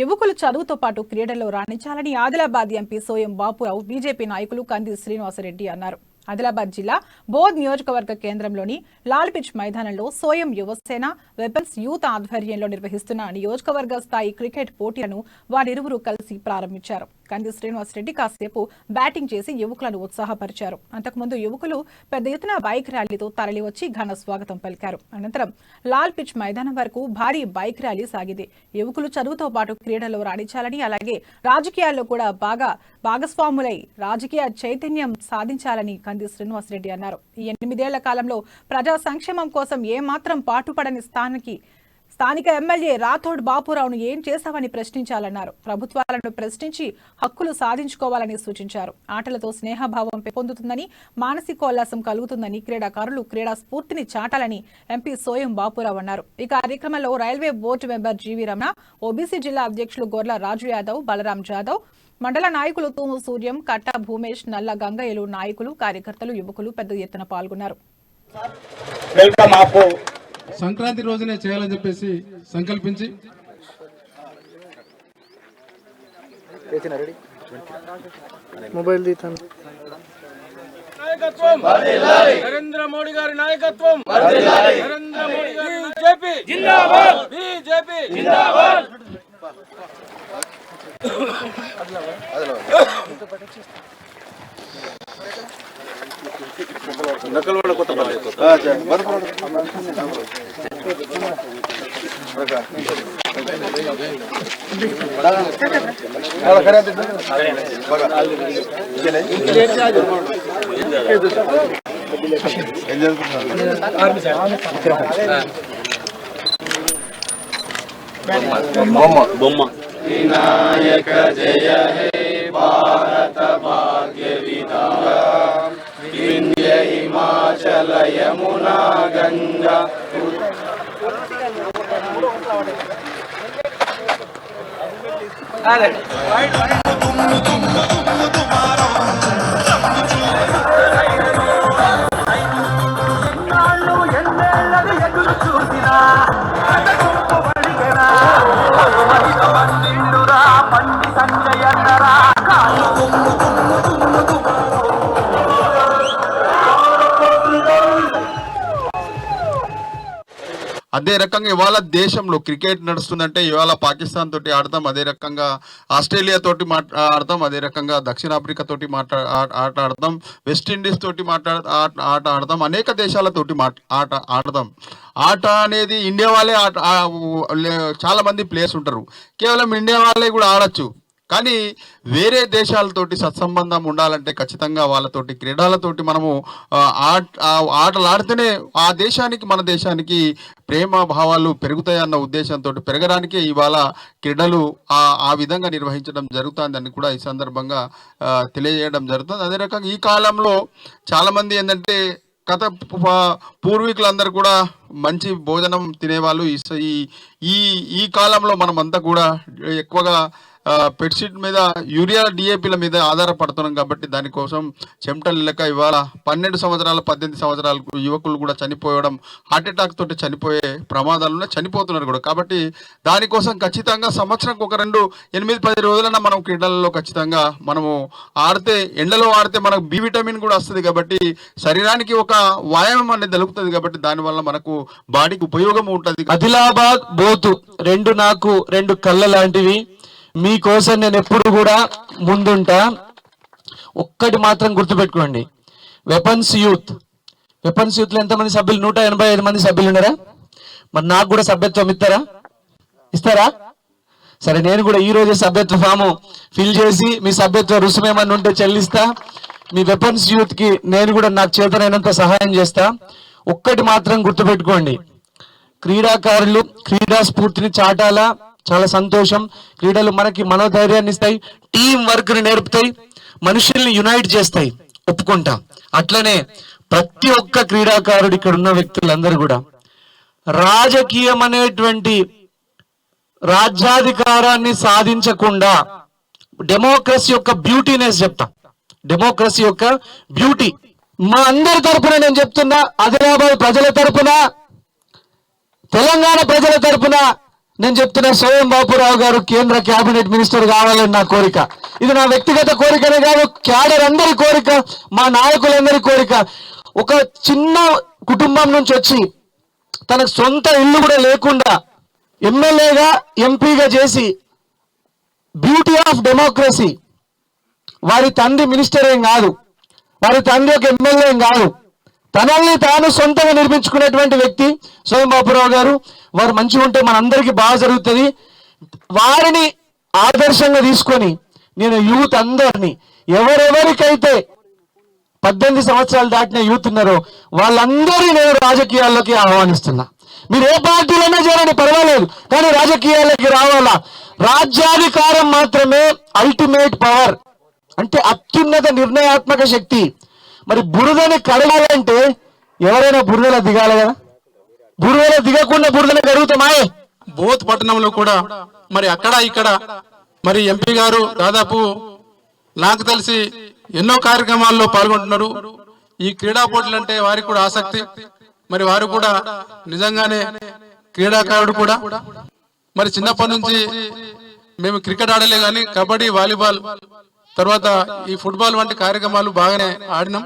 యువకులు చదువుతో పాటు క్రీడల్లో రాణించాలని ఆదిలాబాద్ ఎంపీ సోయం బాపురావు బీజేపీ నాయకులు కంది శ్రీనివాసరెడ్డి అన్నారు. ఆదిలాబాద్ జిల్లా బోధ్ నియోజకవర్గ కేంద్రంలోని లాల్ పిచ్ మైదానంలో సోయం యువసేన వెపన్స్ యూత్ ఆధ్వర్యంలో నిర్వహిస్తున్న నియోజకవర్గ స్థాయి క్రికెట్ పోటీలను వారిరువురు కలిసి ప్రారంభించారు. కంది శ్రీనివాసరెడ్డి కాసేపు బ్యాటింగ్ చేసి యువకులను ఉత్సాహపరిచారు. అంతకుముందు యువకులు పెద్ద ఎత్తున బైక్ ర్యాలీతో తరలివచ్చి ఘన స్వాగతం పలికారు. అనంతరం లాల్ పిచ్ మైదానం వరకు భారీ బైక్ ర్యాలీ సాగింది. యువకులు చదువుతో పాటు క్రీడల్లో రాణించాలని, అలాగే రాజకీయాల్లో కూడా భాగస్వాములై రాజకీయ చైతన్యం సాధించాలని కంది శ్రీనివాసరెడ్డి అన్నారు. ఈ 8 ఏళ్ల కాలంలో ప్రజా సంక్షేమం కోసం ఏమాత్రం పాటుపడని స్థానిక ఎమ్మెల్యే రాథోడ్ బాపురావును ఏం చేశావని ప్రశ్నించాలన్నారు. ప్రభుత్వాలను ప్రశ్నించి హక్కులు సాధించుకోవాలని సూచించారు. ఆటలతో స్నేహభావం పెంపొందుతుందని, మానసికోల్లాసం కలుగుతుందని, క్రీడాకారులు క్రీడా స్ఫూర్తిని చాటాలని ఎంపీ సోయం బాపురావు అన్నారు. ఈ కార్యక్రమంలో railway board member GV Ramana, OBC జిల్లా అధ్యక్షులు గొర్ల రాజు యాదవ్, బలరాం జాదవ్, మండల నాయకులు తూము సూర్యం, కట్ట భూమేష్, నల్ల గంగయ్యలు, నాయకులు, కార్యకర్తలు, యువకులు పెద్ద ఎత్తున పాల్గొన్నారు. సంక్రాంతి రోజునే చేయాలని చెప్పేసి సంకల్పించి మొబైల్ నరేంద్ర మోడీ గారి నాయకత్వం, నరేంద్ర మోడీ గారి బీజేపీ జిందాబాద్, బీజేపీ జిందాబాద్. నకల్ కొత్త బొమ్మ వినాయక జయ హే భారత భాగ్య విధాత వింధ్య హిమాచల యమునా గంగా. అదే రకంగా ఇవాళ దేశంలో క్రికెట్ నడుస్తుందంటే ఇవాళ పాకిస్తాన్ తోటి ఆడతాం, అదే రకంగా ఆస్ట్రేలియా తోటి ఆడతాం, అదే రకంగా దక్షిణాఫ్రికా తోటి ఆట ఆడతాం, వెస్టిండీస్ తోటి ఆట ఆడతాం, అనేక దేశాలతోటి ఆట ఆడతాం. ఆట అనేది ఇండియా వాళ్ళే చాలా మంది ప్లేయర్స్ ఉంటారు, కేవలం ఇండియా వాళ్ళే కూడా ఆడచ్చు. కానీ వేరే దేశాలతోటి సత్సంబంధం ఉండాలంటే ఖచ్చితంగా వాళ్ళతోటి క్రీడలతోటి మనము ఆటలు ఆడితేనే ఆ దేశానికి మన దేశానికి ప్రేమ భావాలు పెరుగుతాయన్న ఉద్దేశంతో పెరగడానికే ఇవాళ క్రీడలు ఆ విధంగా నిర్వహించడం జరుగుతుందని కూడా ఈ సందర్భంగా తెలియజేయడం జరుగుతుంది. అదే రకంగా ఈ కాలంలో చాలామంది ఏంటంటే పూర్వీకులందరూ కూడా మంచి భోజనం తినేవాళ్ళు. ఈ కాలంలో మనమంతా కూడా ఎక్కువగా పెట్షీట్ మీద యూరియా డిఏపీల మీద ఆధారపడుతున్నాం కాబట్టి దానికోసం చెమటలు లేక ఇవాళ 12 సంవత్సరాలు 18 సంవత్సరాల యువకులు కూడా చనిపోవడం, హార్ట్అటాక్ తోటి చనిపోయే ప్రమాదాలను చనిపోతున్నారు కూడా. కాబట్టి దానికోసం ఖచ్చితంగా సంవత్సరానికి ఒక 8-10 రోజులన్నా మనం క్రీడలలో ఖచ్చితంగా మనము ఆడితే, ఎండలో ఆడితే మనకు బి విటమిన్ కూడా వస్తుంది కాబట్టి శరీరానికి ఒక వ్యాయామం అనేది దొరుకుతుంది కాబట్టి దానివల్ల మనకు బాడీకి ఉపయోగం ఉంటుంది. ఆదిలాబాద్ బోతు నాకు 2 కళ్ళ లాంటివి. మీకోసం నేను ఎప్పుడు కూడా ముందుంటా. ఒక్కటి మాత్రం గుర్తుపెట్టుకోండి, వెపన్స్ యూత్ లో ఎంతమంది సభ్యులు? 185 మంది సభ్యులు ఉన్నారా? మరి నాకు కూడా సభ్యత్వం ఇస్తారా? సరే, నేను కూడా ఈ రోజే సభ్యత్వ ఫాము ఫిల్ చేసి మీ సభ్యత్వ రుసుము ఏమన్నా ఉంటే చెల్లిస్తా. మీ వెపన్స్ యూత్ కి నేను కూడా నాకు చేతనైనంత సహాయం చేస్తా. ఒక్కటి మాత్రం గుర్తుపెట్టుకోండి, క్రీడాకారులు క్రీడా స్ఫూర్తిని చాటాలా. చాలా సంతోషం. క్రీడలు మనకి మనోధైర్యాన్ని ఇస్తాయి, టీం వర్క్ ని నేర్పుతాయి, మనుషుల్ని యునైట్ చేస్తాయి, ఒప్పుకుంటాం. అట్లనే ప్రతి ఒక్క క్రీడాకారుడు, ఇక్కడ ఉన్న వ్యక్తులందరూ కూడా రాజకీయం అనేటువంటి రాజ్యాధికారాన్ని సాధించకుండా డెమోక్రసీ యొక్క బ్యూటీనెస్ చెప్తా. డెమోక్రసీ యొక్క బ్యూటీ మా అందరి తరపున నేను చెప్తున్నా, ఆదిలాబాద్ ప్రజల తరపున, తెలంగాణ ప్రజల తరపున నేను చెప్తున్నా, సోయం బాపురావు గారు కేంద్ర కేబినెట్ మినిస్టర్ కావాలని నా కోరిక. ఇది నా వ్యక్తిగత కోరికనే కాదు, క్యాడర్ అందరి కోరిక, మా నాయకులందరి కోరిక. ఒక చిన్న కుటుంబం నుంచి వచ్చి తనకు సొంత ఇల్లు కూడా లేకుండా ఎమ్మెల్యేగా ఎంపీగా చేసి, బ్యూటీ ఆఫ్ డెమోక్రసీ, వారి తండ్రి మినిస్టర్ ఏం కాదు, వారి తండ్రి ఒక ఎమ్మెల్యే ఏం కాదు, తనల్ని తాను సొంతంగా నిర్మించుకునేటువంటి వ్యక్తి సోయం బాపురావు గారు. వారు మంచిగా ఉంటే మనందరికీ బాగా జరుగుతుంది. వారిని ఆదర్శంగా తీసుకొని నేను యూత్ అందరినీ, ఎవరెవరికైతే 18 సంవత్సరాలు దాటిన యూత్ ఉన్నారో వాళ్ళందరినీ నేను రాజకీయాల్లోకి ఆహ్వానిస్తున్నా. మీరు ఏ పార్టీలైనా చేరండి, పర్వాలేదు, కానీ రాజకీయాల్లోకి రావాలా. రాజ్యాధికారం మాత్రమే అల్టిమేట్ పవర్, అంటే అత్యున్నత నిర్ణయాత్మక శక్తి. మరి బురదని కడగాలంటే ఎవరైనా బురదలో దిగాలి కదా, బురదలో దిగకుండా బురదలో కడుగుతామాయే. బోత్ పట్టణంలో కూడా మరి అక్కడ ఇక్కడ మరి ఎంపీ గారు దాదాపు నాకు తెలిసి ఎన్నో కార్యక్రమాల్లో పాల్గొంటున్నారు. ఈ క్రీడా పోటీలు అంటే వారికి కూడా ఆసక్తి, మరి వారు కూడా నిజంగానే క్రీడాకారుడు కూడా. మరి చిన్నప్పటి నుంచి మేము క్రికెట్ ఆడలే కానీ కబడ్డీ, వాలీబాల్, తర్వాత ఈ ఫుట్బాల్ వంటి కార్యక్రమాలు బాగానే ఆడినాం.